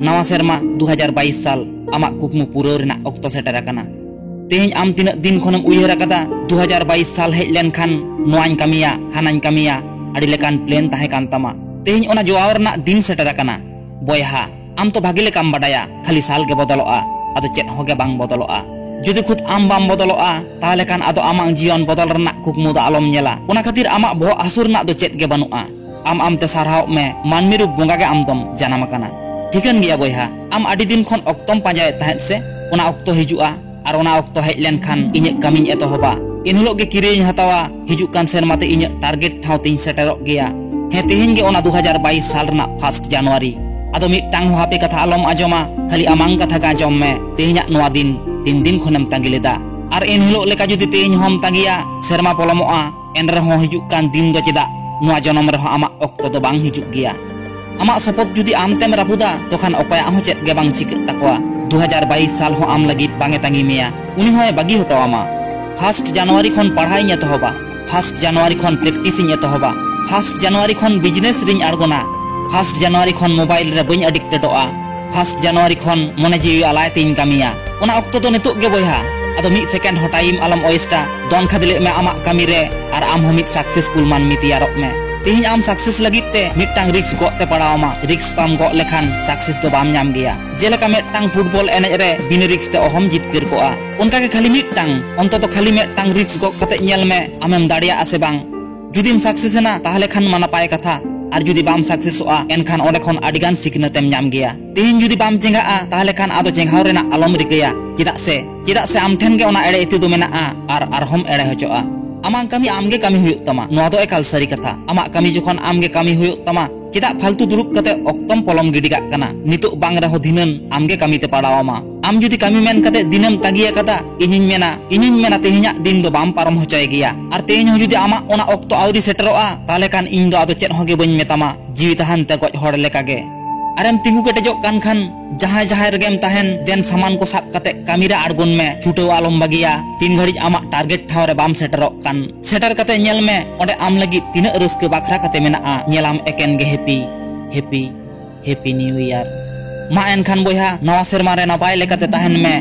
नवा सेरमा 2022 साल आमा कुकमु पूरा रेना ऑक्टो सेटर आकना तेहें आम तीन दिन खनम उयहर आकदा 2022 साल हेज लेन खान नोआñ कमिया हानाñ कमिया आड़ी लेकान प्लेन ताहे कान तमा तेहें ओना जोआव रेना दिन सेटर आकना बयहा आम तो भागी लेकाम बाडाया खाली साल के बदलोआ आदो चेत होगे बांग बदलोआ जुदी खुद आम बाम बदलोआ ताहले खान आदो आमांग जीवन बदल रेना कुकमु दा आलम नेला ओना खातिर आमा बो आसुर ना दो चेत गे बानुआ आम आम ते सारहाव मे मानमी रूप बोंगा गे आम दम जानाम आकना ठिकान गया बयहा आम आड़ी दिन खन ऑक्टोम पांजाय ताहें से ओना ऑक्टो हिजुआ और ओना ऑक्टो हेज लेन खान इᱧ कामिñ एतोहबा इन हिलोग गे किरिñ हतावा हिजुक कान सेरमाते इᱧ टारगेट ठाव तिñ सेटरोग गया हे तेहें गे ओना 2022 साल रना 1 जनवरी आदो मिटांग हापे कथा आलम आजमा खाली आमांग कथा का जम में तेहें नोआ दिन 3 दिन खनम तांगी लेदा और इन हिलोग लेका जुदी तेहें हम तांगिया सेरमा पलमोआ एन रहो हिजुक कान दिन दो चेदा नोआ जनम रहो आमा ऑक्टो दो बांग हिजुक गया आमा सपोर्ट जुदी आम तेम रापुदा तो खान अकया हो चेत गे बांग चिक तकवा 2022 साल हो आम लगित बांगे तांगी मिया उनी होय बागी हटो आमा 1 जनवरी खन पढ़ाई एतोहबा 1 जनवरी खन प्रैक्टिस एतोहबा 1 जनवरी खन बिजनेस रिñ आड़गोना 1 जनवरी खन मोबाइल रे बई एडिक्टेडोआ 1 जनवरी खन मने जीवी आलाय तिñ कामिया ओना ऑक्टो दो नितुक गे बयहा आदो 1 सेकेंड हो टाइम आलम ओइस्टा दोन खादिले में आमा कामी रे और आम हो मिट सक्सेसफुल मान मितियारक में तेहें आम सक्सेस लगित ते मिटांग रिक्स गोते पड़ावमा रिक्स पाम गो लेखान सक्सेस दो बाम नाम गया जेलेका मिटांग फुटबॉल एनेज रे बिन रिक्स ते अहम जितकिर कोआ उनका के खाली मिटांग अंत तो खाली मिटांग रिक्स गो कते नेल में आमेम दाड़िया आसे बांग जुदीम सक्सेस ना ताहले खान माना पाए कथा और जुदी बाम सक्सेसोआ एनखान ओडे खन आडिगान सिकनतेम नाम गया तेहें जुदी बाम चेंगाआ ताहले खान आदो चेंगाव रेना आलम रिकया चिदा से आम ठेन गे ओना एड़े इति दो मेना और आरहम एड़े होचोआ आमांग कमी आमगे कमी हुयुक तमा नोआ दो एकाल सरी कथा आमा कमी जोखन आमगे कमी हुयुक तमा चिदा फालतू दुरुब कते ऑक्टम पलम गिडिगाक कना नितुक बांग रहो दिनन आमगे कमी ते पड़ावामा आम जुदी कमी मेन कते दिनम तागिया कदा इनिñ मेना तेहेña दिन दो बाम पारम होचय गया और तेहेñ हो जुदी आमा ओना ऑक्टो आवरी सेटरोआ ताले कान इñ दो आदो चेत होगे बñ मेतामा जीवी तहान ते गoj हor लेकागे आरेम तिंगु केटेजोग कान खान जहां रेगेम ताहेन देन सामान को साब कते कामिरा आड़गोन में छुटो आलम बागिया 3 घड़ी आमा टारगेट ठाव रे बाम सेटरोग कान सेटर कते नेल में ओडे आम लगी तिना रस्के बाखरा कते मेना नेलाम एकेन गे हैप्पी न्यू ईयर मा एन खान बोया नवा सेरमा रे नपाय लेकाते ताहेन में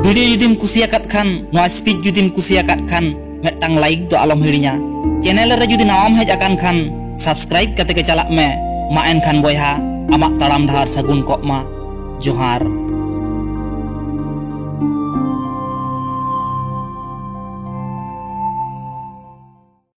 वीडियो जुदीम कुसियाकात खान नवा स्पीच जुदीम कुसियाकात खान मेटांग लाइक दो आलम हिड़िया चैनल रे जुदी नवाम हेज आकान खान सब्सक्राइब कते के चलाक में मा एन खान बोया आमा ताड़ाम ढार सगुन कोमा जोहार।